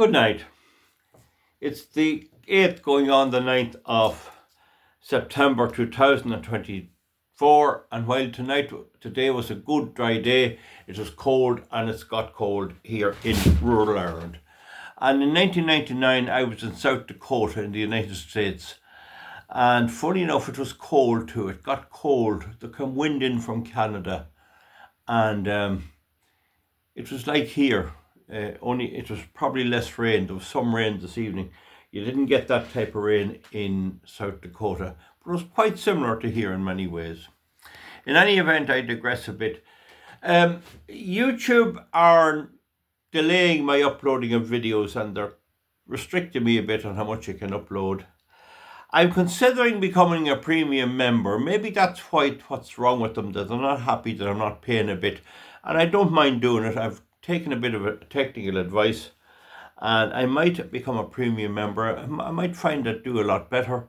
Good night. It's the 8th going on the 9th of September 2024, and while today was a good dry day, it was cold, and it's got cold here in rural Ireland. And in 1999 I was in South Dakota in the United States, and funny enough it was cold too. It got cold. There came wind in from Canada, and it was like here, only it was probably less rain. There was some rain this evening. You didn't get that type of rain in South Dakota, but it was quite similar to here in many ways. In any event, I digress a bit. YouTube are delaying my uploading of videos, and they're restricting me a bit on how much I can upload. I'm considering becoming a premium member. Maybe that's what's wrong with them, that they're not happy that I'm not paying a bit. And I don't mind doing it. I've taken a bit of a technical advice, and I might become a premium member. I might find that do a lot better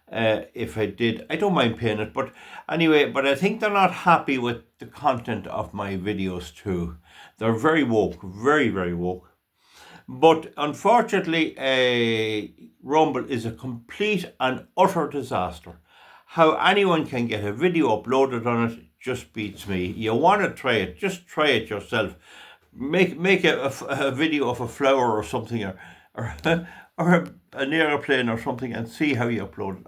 if I did. I don't mind paying it, but anyway, but I think they're not happy with the content of my videos too. They're very woke, very, very woke. But unfortunately, Rumble is a complete and utter disaster. How anyone can get a video uploaded on it just beats me. You want to try it, just try it yourself. Make a video of a flower or something, or an airplane or something, and see how you upload it.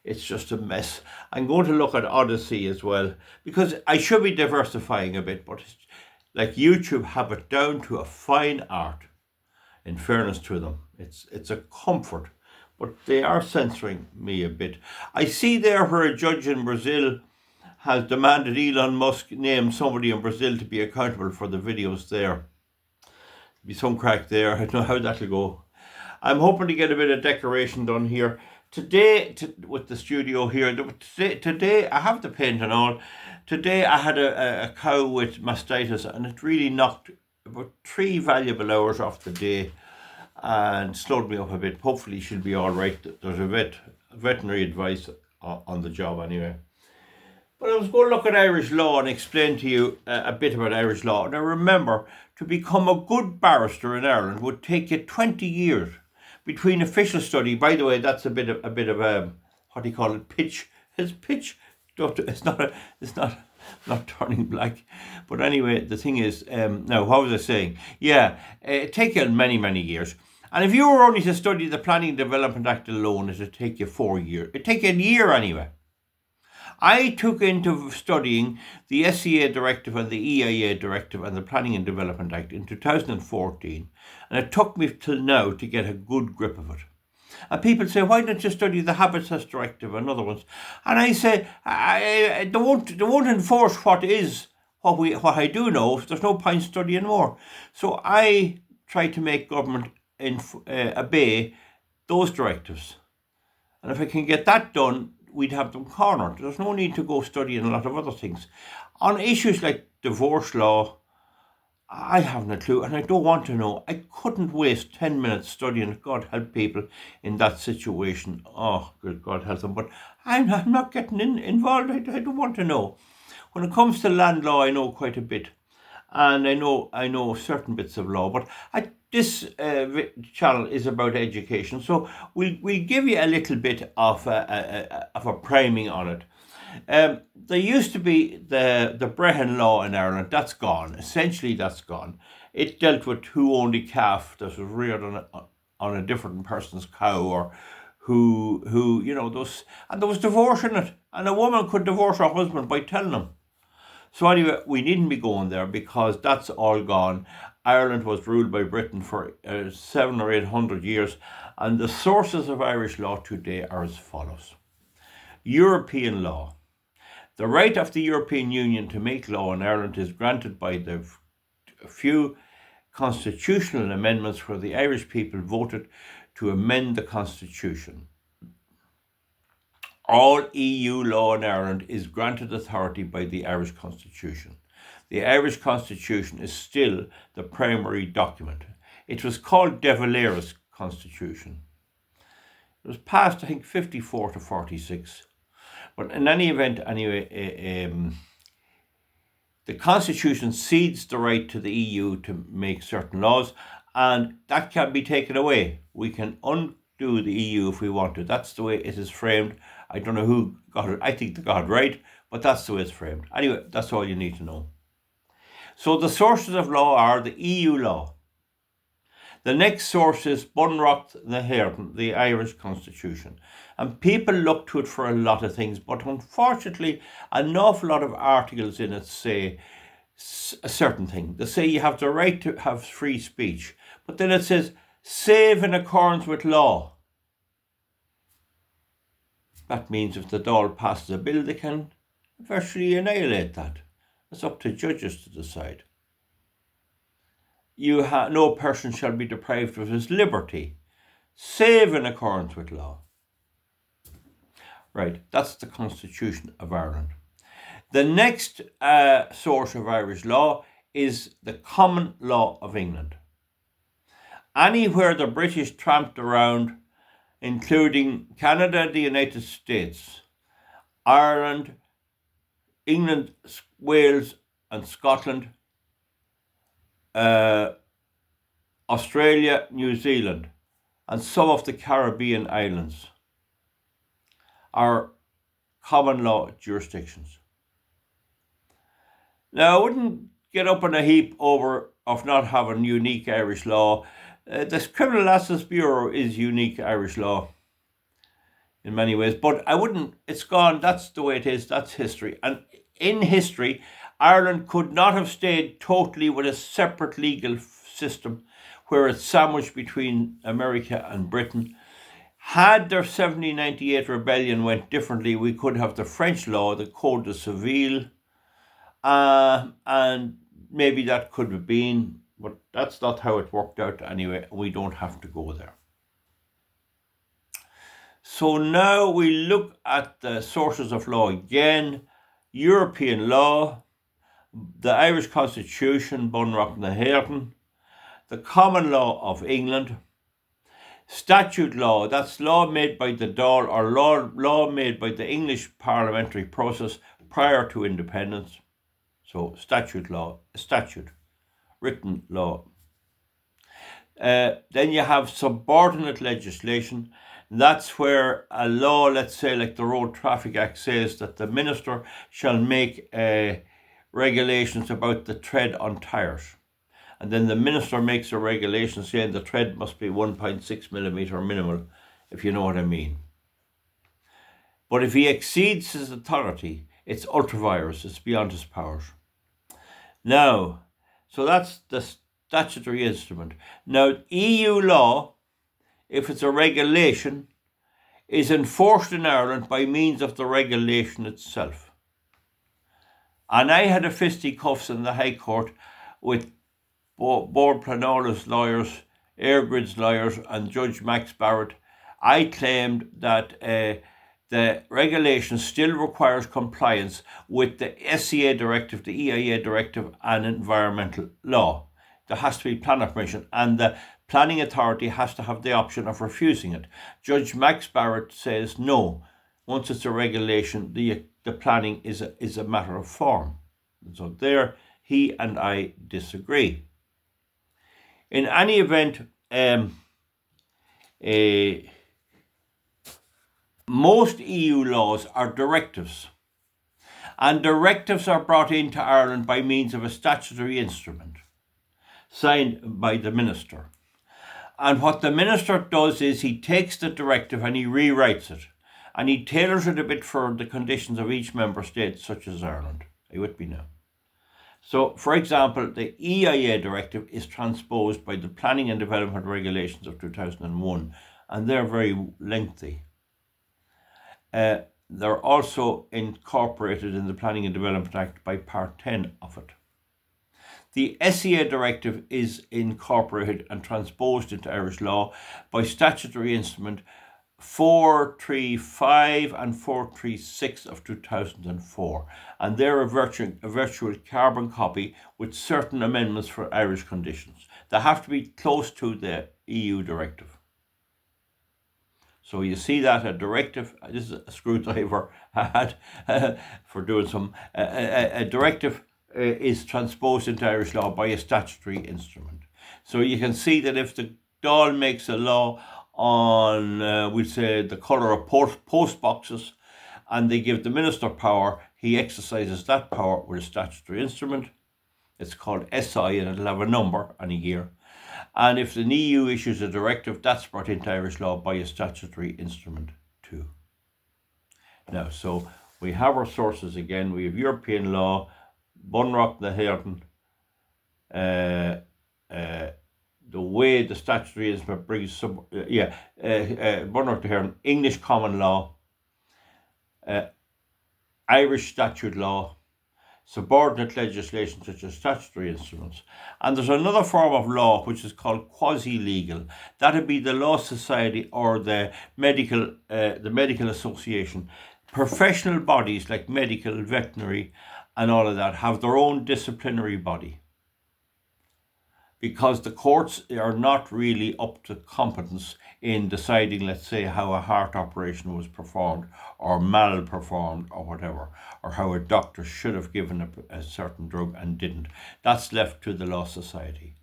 It's just a mess. I'm going to look at Odyssey as well, because I should be diversifying a bit, but like YouTube have it down to a fine art. In fairness to them, it's a comfort, but they are censoring me a bit. I see there where a judge in Brazil has demanded Elon Musk name somebody in Brazil to be accountable for the videos there. Be some crack there. I don't know how that'll go. I'm hoping to get a bit of decoration done here today with the studio here. Today I have the paint and all. Today I had a cow with mastitis, and it really knocked about 3 valuable hours off the day and slowed me up a bit. Hopefully she'll be all right. There's a veterinary advice on the job anyway. But I was going to look at Irish law and explain to you a bit about Irish law. Now remember, to become a good barrister in Ireland would take you 20 years between official study. By the way, that's a bit of what do you call it? Pitch. It's pitch. It's not turning black. But anyway, the thing is, now what was I saying? Yeah, it take you many, many years. And if you were only to study the Planning and Development Act alone, it'd take you 4 years. It'd take you a year anyway. I took into studying the SCA Directive and the EIA Directive and the Planning and Development Act in 2014, and it took me till now to get a good grip of it. And people say, why don't you study the Habitats Directive and other ones? And I say, they won't enforce what I do know. There's no point studying more. So I try to make government obey those directives. And if I can get that done, we'd have them cornered. There's no need to go studying a lot of other things. On issues like divorce law, I haven't a clue, and I don't want to know. I couldn't waste 10 minutes studying it. God help people in that situation. Oh, good God help them. But I'm not getting involved. I don't want to know. When it comes to land law, I know quite a bit. And I know certain bits of law. But this channel is about education. So we'll give you a little bit of a priming on it. There used to be the Brehon law in Ireland. That's gone. Essentially, that's gone. It dealt with who owned a calf that was reared on a different person's cow, or who those. And there was divorce in it, and a woman could divorce her husband by telling him. So anyway, we needn't be going there, because that's all gone. Ireland was ruled by Britain for 700 or 800 years, and the sources of Irish law today are as follows. European law. The right of the European Union to make law in Ireland is granted by the few constitutional amendments where the Irish people voted to amend the constitution. All EU law in Ireland is granted authority by the Irish Constitution. The Irish Constitution is still the primary document. It was called De Valera's Constitution. It was passed, I think, 54 to 46. But in any event, the Constitution cedes the right to the EU to make certain laws, and that can be taken away. We can undo the EU if we want to. That's the way it is framed. I don't know who got it. I think they got it right, but that's the way it's framed. Anyway, that's all you need to know. So the sources of law are the EU law. The next source is Bunreacht na hÉireann, the Irish Constitution. And people look to it for a lot of things, but unfortunately, an awful lot of articles in it say a certain thing. They say you have the right to have free speech, but then it says, save in accordance with law. That means if the Dáil passes a bill, they can virtually annihilate that. It's up to judges to decide. No person shall be deprived of his liberty, save in accordance with law. Right, that's the Constitution of Ireland. The next source of Irish law is the common law of England. Anywhere the British tramped around, including Canada, the United States, Ireland, England, Wales and Scotland, Australia, New Zealand, and some of the Caribbean islands are common law jurisdictions. Now, I wouldn't get up in a heap over of not having unique Irish law. The Criminal Assets Bureau is unique Irish law in many ways, but I wouldn't, it's gone, that's the way it is, that's history. And in history, Ireland could not have stayed totally with a separate legal system where it's sandwiched between America and Britain. Had their 1798 rebellion went differently, we could have the French law, the Code de Civil, and maybe that could have been, but that's not how it worked out anyway. We don't have to go there. So now we look at the sources of law again. European law, the Irish Constitution, Bunreacht na hÉireann, the common law of England, statute law, that's law made by the Dáil or law made by the English parliamentary process prior to independence. So statute law, statute, written law. Then you have subordinate legislation. That's where a law, let's say like the Road Traffic Act, says that the minister shall make regulations about the tread on tyres. And then the minister makes a regulation saying the tread must be 1.6 millimetre minimal, if you know what I mean. But if he exceeds his authority, it's ultra-virus, it's beyond his powers. Now, so that's the statutory instrument. Now, EU law, if it's a regulation, is enforced in Ireland by means of the regulation itself. And I had a fisticuffs in the High Court with Bord Pleanála's lawyers, Airgrid's lawyers and Judge Max Barrett. I claimed that the regulation still requires compliance with the SCA directive, the EIA directive and environmental law. There has to be planning permission and the planning authority has to have the option of refusing it. Judge Max Barrett says no. Once it's a regulation, the planning is a matter of form. And so there he and I disagree. In any event, most EU laws are directives. And directives are brought into Ireland by means of a statutory instrument signed by the minister. And what the minister does is he takes the directive and he rewrites it. And he tailors it a bit for the conditions of each member state, such as Ireland. Are you with me now? So, for example, the EIA directive is transposed by the Planning and Development Regulations of 2001, and they're very lengthy. They're also incorporated in the Planning and Development Act by Part 10 of it. The SCA directive is incorporated and transposed into Irish law by statutory instrument 435 and 436 of 2004, and they're a virtual carbon copy with certain amendments for Irish conditions. They have to be close to the EU directive. So you see that a directive, this is a screwdriver I had for doing some, a directive is transposed into Irish law by a statutory instrument. So you can see that if the Dáil makes a law on, we'll say, the colour of post boxes, and they give the minister power, he exercises that power with a statutory instrument. It's called SI, and it'll have a number and a year. And if the EU issues a directive, that's brought into Irish law by a statutory instrument too. Now, so we have our sources again. We have European law, Bunrock na HÉireann, the way the statutory instrument brings some, Bunrock na HÉireann, English common law, Irish statute law, subordinate legislation such as statutory instruments. And there's another form of law which is called quasi-legal. That would be the Law Society or the medical association. Professional bodies like medical, veterinary and all of that have their own disciplinary body, because the courts are not really up to competence in deciding, let's say, how a heart operation was performed or malperformed or whatever, or how a doctor should have given a certain drug and didn't. That's left to the Law Society.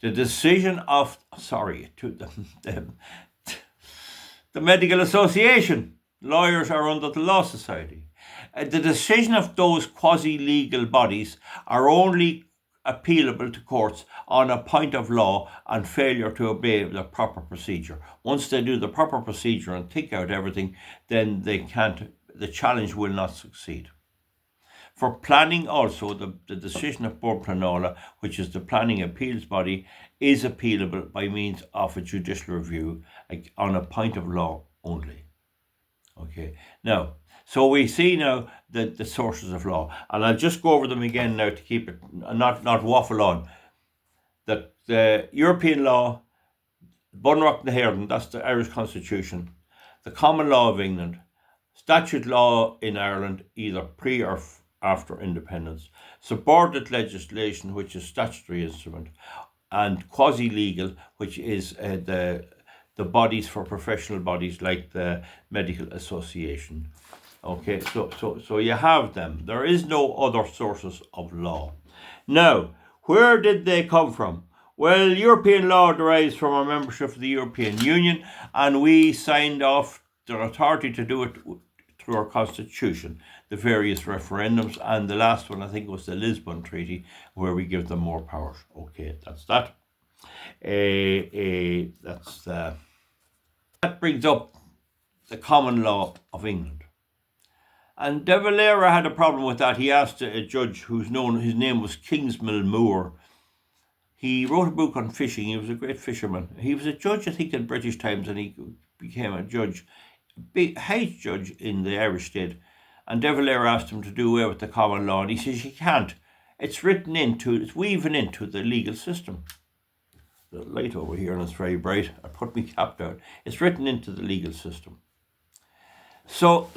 The decision of, the Medical Association. Lawyers are under the Law Society. The decision of those quasi-legal bodies are only appealable to courts on a point of law and failure to obey the proper procedure. Once they do the proper procedure and think out everything, then the challenge will not succeed. For planning also, the decision of Bord Pleanála, which is the planning appeals body, is appealable by means of a judicial review on a point of law only. Okay, now, so we see now the sources of law, and I'll just go over them again now to keep it, not waffle on. That the European law, Bunrock na HÉireann, that's the Irish Constitution, the common law of England, statute law in Ireland, either pre or after independence, subordinate legislation, which is statutory instrument, and quasi-legal, which is the bodies for professional bodies like the Medical Association. Okay, so you have them. There is no other sources of law. Now, where did they come from? Well, European law derives from our membership of the European Union, and we signed off the authority to do it through our constitution, the various referendums, and the last one I think was the Lisbon Treaty, where we give them more powers. Okay, that's that. That brings up the common law of England. And De Valera had a problem with that. He asked a judge his name was Kingsmill Moore. He wrote a book on fishing. He was a great fisherman. He was a judge, I think, in British Times, and he became a judge, a high judge in the Irish state. And De Valera asked him to do away with the common law, and he says, you can't. It's weaving into the legal system. The light over here, and it's very bright. I put my cap down. It's written into the legal system. So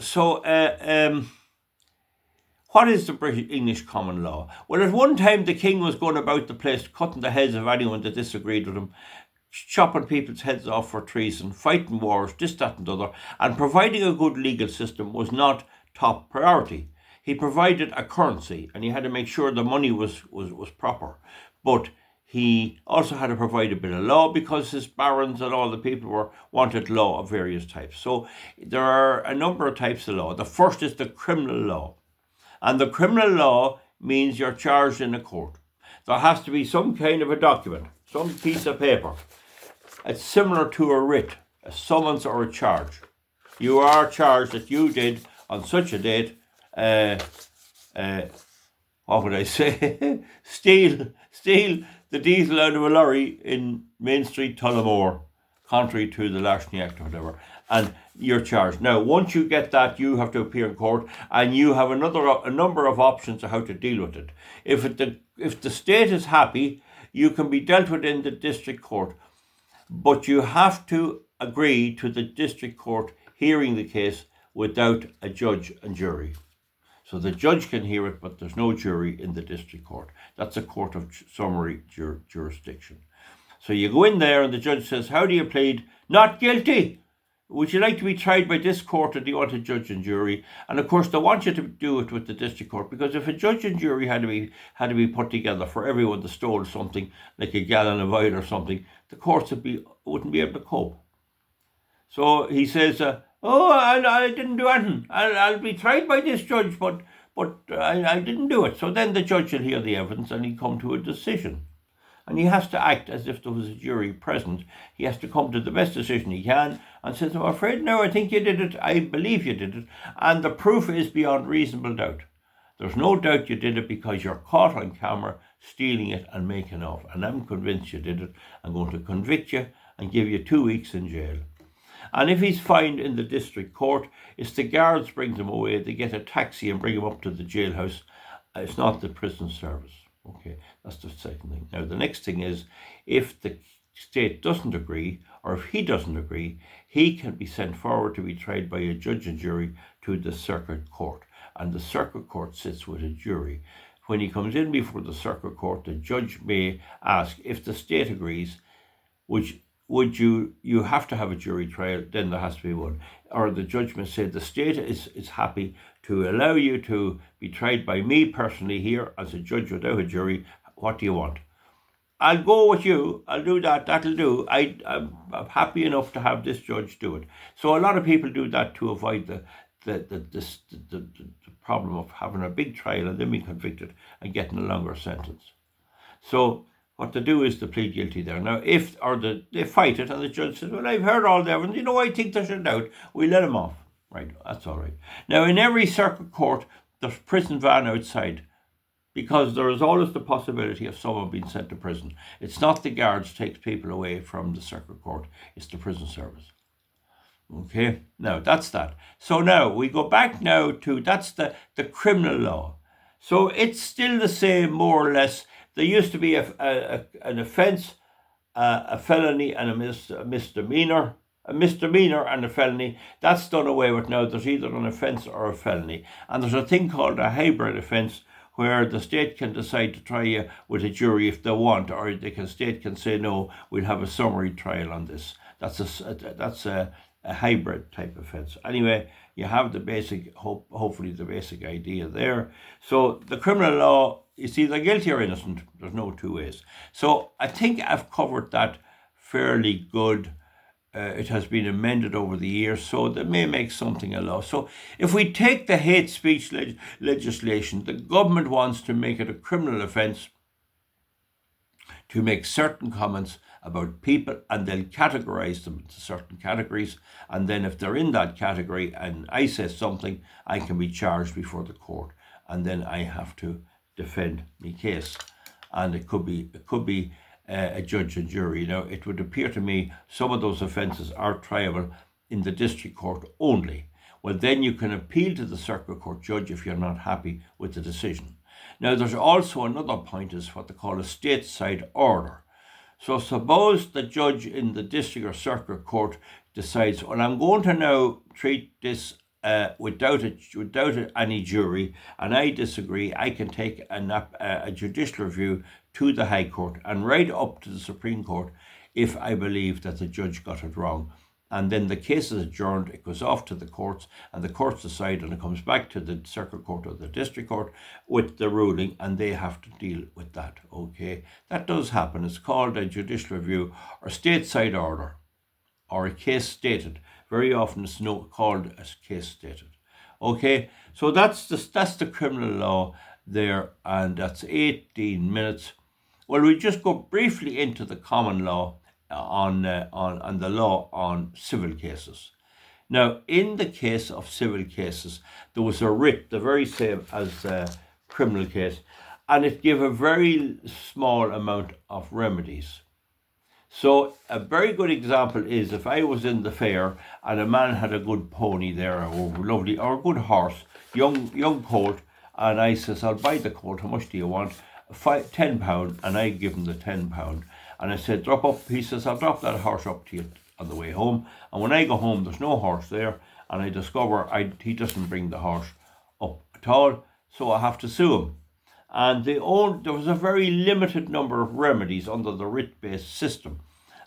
what is the British English common law? Well, at one time the king was going about the place cutting the heads of anyone that disagreed with him, chopping people's heads off for treason, fighting wars, this, that and the other, and providing a good legal system was not top priority. He provided a currency, and he had to make sure the money was proper. But he also had to provide a bit of law, because his barons and all the people wanted law of various types. So there are a number of types of law. The first is the criminal law. And the criminal law means you're charged in a court. There has to be some kind of a document, some piece of paper. It's similar to a writ, a summons or a charge. You are charged that you did on such a date, what would I say, steal the diesel out of a lorry in Main Street, Tullamore, contrary to the Larceny Act or whatever, and you're charged. Now, once you get that, you have to appear in court, and you have a number of options of how to deal with it. If the state is happy, you can be dealt with in the district court, but you have to agree to the district court hearing the case without a judge and jury. So the judge can hear it, but there's no jury in the district court. That's a court of summary jurisdiction. So you go in there and the judge says, how do you plead? Not guilty. would you like to be tried by this court, or do you want a judge and jury? And of course, they want you to do it with the district court, because if a judge and jury had to be put together for everyone that stole something, like a gallon of oil or something, the courts wouldn't be able to cope. So he says, I didn't do anything. I'll be tried by this judge, but I didn't do it. So then the judge will hear the evidence and he'll come to a decision. And he has to act as if there was a jury present. He has to come to the best decision he can and says, I'm afraid, no, I think you did it. I believe you did it. And the proof is beyond reasonable doubt. There's no doubt you did it because you're caught on camera stealing it and making off. And I'm convinced you did it. I'm going to convict you and give you 2 weeks in jail. And if he's fined in the district court, it's the guards bring him away. They get a taxi and bring him up to the jailhouse. It's not the prison service. Okay, that's the second thing. Now, the next thing is, if the state doesn't agree, or if he doesn't agree, he can be sent forward to be tried by a judge and jury to the circuit court. And the circuit court sits with a jury. When he comes in before the circuit court, the judge may ask, if the state agrees, would you have to have a jury trial, then there has to be one. Or the judge may say, the state is happy to allow you to be tried by me personally here as a judge without a jury. What do you want? I'll go with you. I'll do that. That'll do. I'm happy enough to have this judge do it. So a lot of people do that to avoid the problem of having a big trial and then being convicted and getting a longer sentence. So what they do is to plead guilty there. Now, they fight it and the judge says, well, I've heard all the evidence. I think there's a doubt. We let him off. Right, that's all right. Now, in every circuit court, there's prison van outside, because there is always the possibility of someone being sent to prison. It's not the guards takes people away from the circuit court. It's the prison service. Okay, now that's that. So now we go back now to, that's the criminal law. So it's still the same, more or less. There used to be an offence, a felony and a misdemeanour. A misdemeanour and a felony, that's done away with now. There's either an offence or a felony. And there's a thing called a hybrid offence, where the state can decide to try you with a jury if they want, or the state can say, no, we'll have a summary trial on this. That's a hybrid type offence. Anyway, you have the basic, hopefully the basic idea there. So the criminal law is either guilty or innocent. There's no two ways. So I think I've covered that fairly good. It has been amended over the years, so they may make something a law. So if we take the hate speech legislation, the government wants to make it a criminal offence to make certain comments about people, and they'll categorise them into certain categories. And then if they're in that category and I say something, I can be charged before the court, and then I have to defend my case. And it could be a judge and jury. Now, it would appear to me some of those offences are triable in the district court only. Well, then you can appeal to the circuit court judge if you're not happy with the decision. Now, there's also another point, is what they call a stateside order. So suppose the judge in the district or circuit court decides, well, I'm going to now treat this without any jury, and I disagree. I can take a judicial review to the High Court and right up to the Supreme Court if I believe that the judge got it wrong. And then the case is adjourned, it goes off to the courts, and the courts decide, and it comes back to the circuit court or the district court with the ruling, and they have to deal with that. Okay, that does happen. It's called a judicial review or stateside order, or a case stated. Very often it's called a case stated. Okay, so that's the criminal law there, and that's 18 minutes. Well, we just go briefly into the common law on the law on civil cases. Now, in the case of civil cases, there was a writ, the very same as the criminal case, and it gave a very small amount of remedies. So a very good example is if I was in the fair and a man had a good pony there, or a good horse, young colt, and I says, I'll buy the colt, how much do you want? £10, and I give him the £10. And I said, drop up pieces, I'll drop that horse up to you on the way home. And when I go home, there's no horse there, and I discover he doesn't bring the horse up at all, so I have to sue him. And there was a very limited number of remedies under the writ-based system.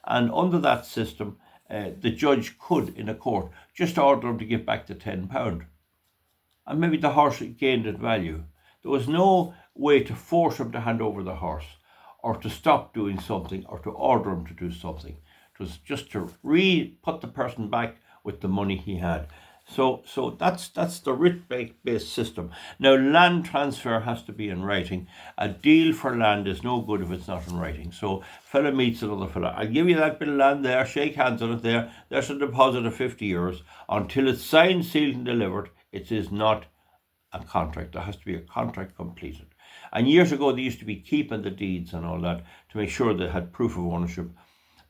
And under that system, the judge could, in a court, just order him to give back the £10. And maybe the horse gained in value. There was no way to force him to hand over the horse, or to stop doing something, or to order him to do something. It was just to put the person back with the money he had. So that's the writ-based system. Now, land transfer has to be in writing. A deal for land is no good if it's not in writing. So fella meets another fella. I'll give you that bit of land there, shake hands on it there. There's a deposit of €50. Until it's signed, sealed and delivered, it is not a contract. There has to be a contract completed. And years ago, they used to be keeping the deeds and all that to make sure they had proof of ownership.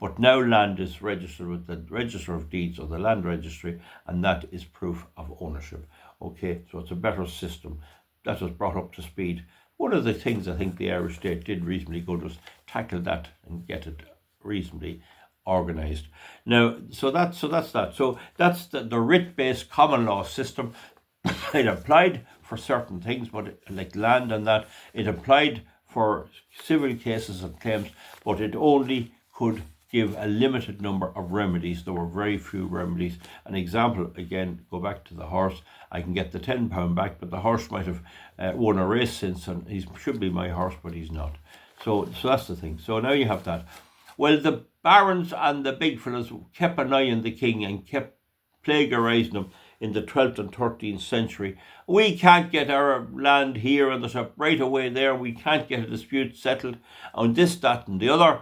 But now land is registered with the Register of Deeds or the Land Registry, and that is proof of ownership. Okay, so it's a better system. That was brought up to speed. One of the things I think the Irish state did reasonably good was tackle that and get it reasonably organised. Now, so that's that. So that's the writ-based common law system. It applied for certain things, but like land and that, it applied for civil cases and claims, but it only could give a limited number of remedies. There were very few remedies. An example, again, go back to the horse. I can get the £10 back, but the horse might have won a race since, and he should be my horse, but he's not. So that's the thing. So now you have that. Well, the barons and the big fellas kept an eye on the king and kept plagiarising him in the 12th and 13th century. We can't get our land here, and there's a right away there. We can't get a dispute settled on this, that, and the other.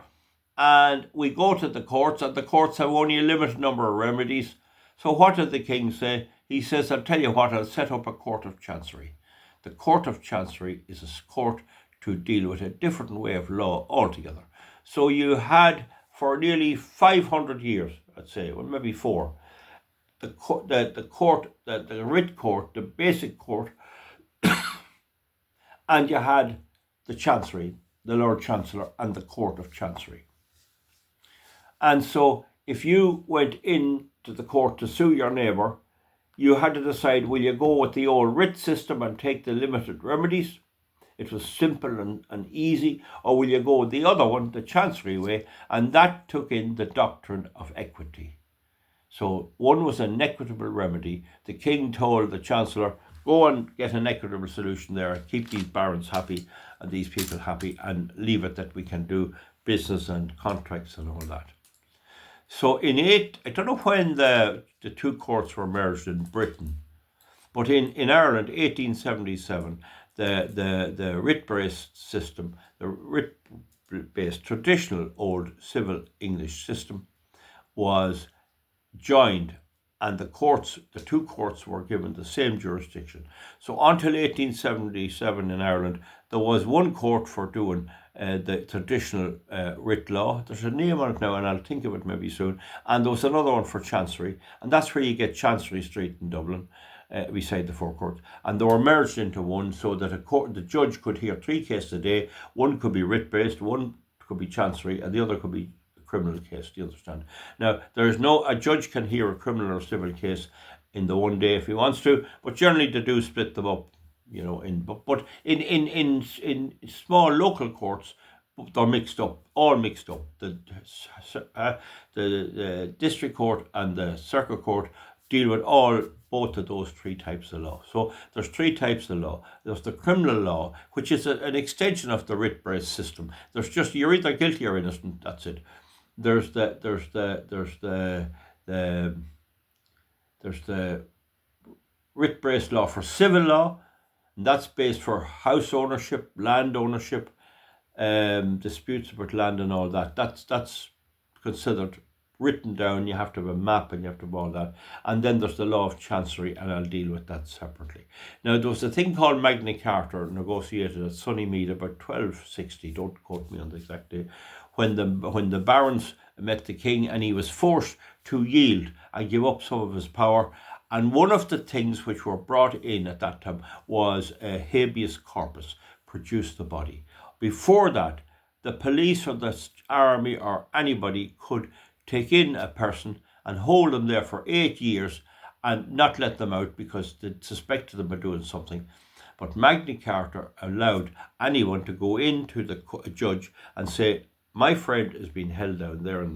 And we go to the courts, and the courts have only a limited number of remedies. So what did the king say? He says, I'll tell you what, I'll set up a court of chancery. The court of chancery is a court to deal with a different way of law altogether. So you had, for nearly 500 years, I'd say, well, maybe 4, the writ court, the basic court, and you had the chancery, the Lord Chancellor, and the Court of Chancery. And so if you went in to the court to sue your neighbour, you had to decide, will you go with the old writ system and take the limited remedies? It was simple and easy. Or will you go with the other one, the chancery way? And that took in the doctrine of equity. So one was an equitable remedy. The king told the chancellor, go and get an equitable solution there, keep these barons happy and these people happy, and leave it that we can do business and contracts and all that. So I don't know when the two courts were merged in Britain, but in Ireland, 1877, the writ-based system, the writ-based traditional old civil English system, was joined, and the two courts were given the same jurisdiction. So until 1877 in Ireland, there was one court for doing the traditional writ law. There's a name on it now, and I'll think of it maybe soon. And there was another one for chancery, and that's where you get Chancery Street in Dublin, beside the four courts. And they were merged into one, so that the judge could hear 3 cases a day. One could be writ-based, one could be chancery, and the other could be criminal case. Do you understand? Now, a judge can hear a criminal or civil case in the one day if he wants to, but generally they do split them up, but in small local courts, they're mixed up, all mixed up. The district court and the circuit court deal with both of those 3 types of law. So there's 3 types of law. There's the criminal law, which is an extension of the writ-based system. There's just, you're either guilty or innocent, that's it. There's the writ-based law for civil law, and that's based for house ownership, land ownership, disputes about land and all that. That's considered written down. You have to have a map and you have to have all that. And then there's the law of chancery, and I'll deal with that separately. Now, there was a thing called Magna Carta, negotiated at Sunnymead about 1260, don't quote me on the exact day, when the barons met the king, and he was forced to yield and give up some of his power. And one of the things which were brought in at that time was a habeas corpus, produce the body. Before that, the police or the army or anybody could take in a person and hold them there for 8 years and not let them out because they suspected them of doing something. But Magna Carta allowed anyone to go into the judge and say, my friend is being held down there in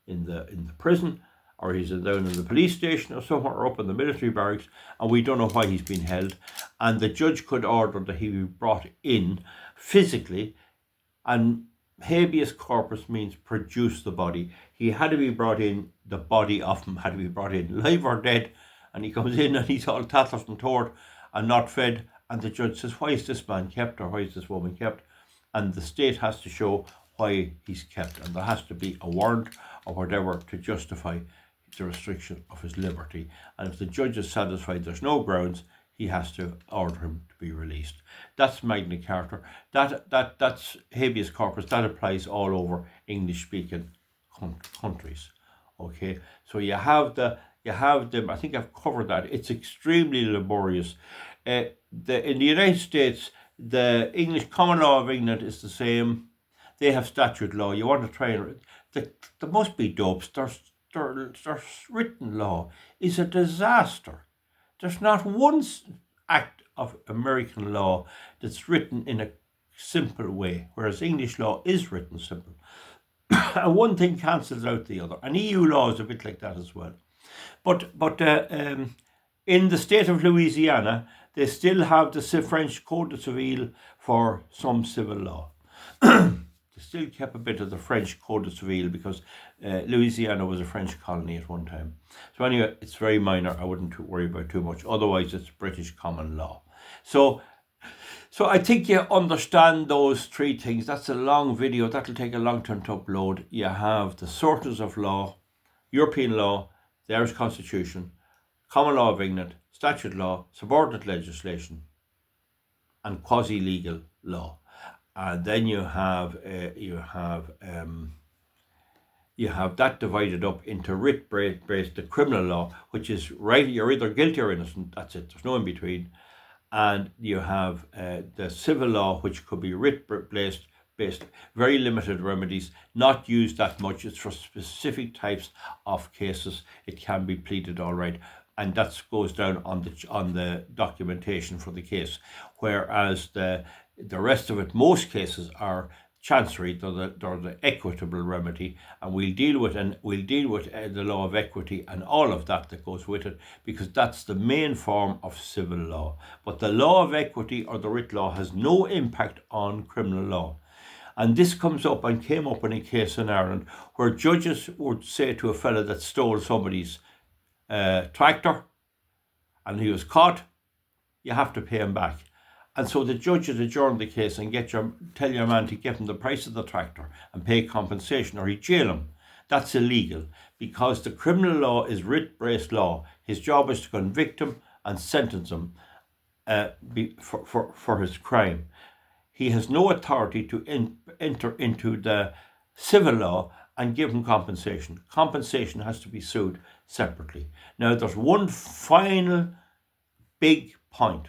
in the prison, or he's down in the police station or somewhere, or up in the military barracks, and we don't know why he's been held. And the judge could order that he be brought in physically, and habeas corpus means produce the body. He had to be brought in, the body of him had to be brought in, live or dead, and he comes in and he's all tattered and torn and not fed, and the judge says, why is this man kept, or why is this woman kept? And the state has to show why he's kept, and there has to be a warrant or whatever to justify the restriction of his liberty. And if the judge is satisfied there's no grounds, he has to order him to be released. That's Magna Carta. That's habeas corpus. That applies all over English-speaking countries. Okay, so you have them. I think I've covered that. It's extremely laborious. In the United States, the English common law of England is the same. They have statute law. You want to try and there must be dopes. Their written law is a disaster. There's not one act of American law that's written in a simple way, whereas English law is written simple. And one thing cancels out the other. And EU law is a bit like that as well. But in the state of Louisiana, they still have the French Code Civil for some civil law. They still kept a bit of the French Code Civil because Louisiana was a French colony at one time. So anyway, it's very minor. I wouldn't worry about too much. Otherwise, it's British common law. So I think you understand those three things. That's a long video. That'll take a long time to upload. You have the sources of law, European law, the Irish Constitution, common law of England, statute law, subordinate legislation, and quasi-legal law. And then you have that divided up into writ-based, the criminal law, which is right. You're either guilty or innocent. That's it. There's no in between. And you have the civil law, which could be writ-based, very limited remedies, not used that much. It's for specific types of cases. It can be pleaded all right, and that goes down on the documentation for the case. Whereas the rest of it, most cases are chancery. They're the equitable remedy, and we'll deal with the law of equity and all of that goes with it, because that's the main form of civil law. But the law of equity or the writ law has no impact on criminal law. And this comes up and came up in a case in Ireland where judges would say to a fella that stole somebody's tractor and he was caught, you have to pay him back. And so the judges adjourn the case and tell your man to give him the price of the tractor and pay compensation, or he'd jail him. That's illegal because the criminal law is writ-based law. His job is to convict him and sentence him for his crime. He has no authority to enter into the civil law and give him compensation. Compensation has to be sued separately. Now, there's one final big point.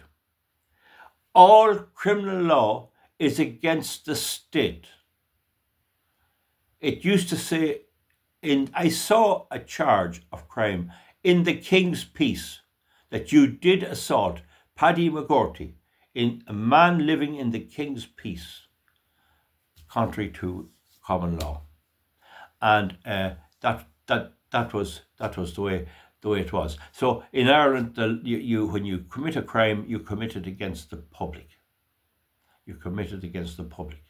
All criminal law is against the state. It used to say, I saw a charge of crime in the King's Peace that you did assault Paddy McGorty, in a man living in the King's Peace, contrary to common law, and that was the way it was. So in Ireland, when you commit a crime, you commit it against the public. You commit it against the public.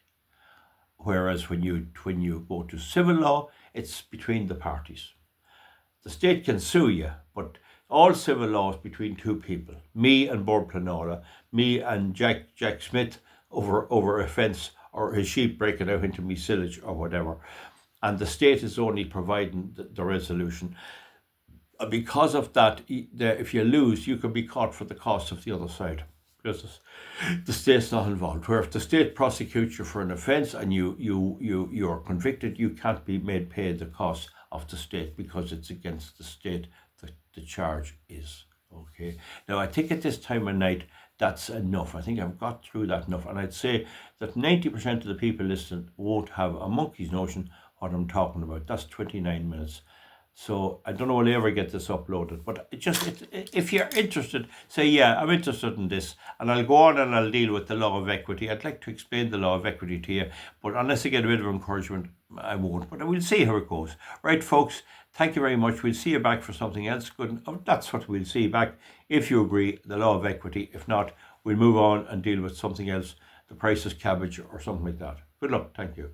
Whereas when you go to civil law, it's between the parties. The state can sue you, but all civil law is between two people. Me and Bord Planola, me and Jack Smith over a fence, or his sheep breaking out into me silage or whatever. And the state is only providing the resolution. Because of that, if you lose, you can be caught for the cost of the other side, because the state's not involved. Where if the state prosecutes you for an offence and you are convicted, you can't be made pay the cost of the state because it's against the state that the charge is. Okay. Now, I think at this time of night, that's enough. I think I've got through that enough. And I'd say that 90% of the people listening won't have a monkey's notion what I'm talking about. That's 29 minutes. So I don't know will I ever get this uploaded, but if you're interested, say, yeah, I'm interested in this, and I'll go on and I'll deal with the law of equity. I'd like to explain the law of equity to you, but unless I get a bit of encouragement, I won't, but we'll see how it goes. Right, folks, thank you very much. We'll see you back for something else. Good. Oh, that's what we'll see you back, if you agree, the law of equity. If not, we'll move on and deal with something else, the price is cabbage or something like that. Good luck. Thank you.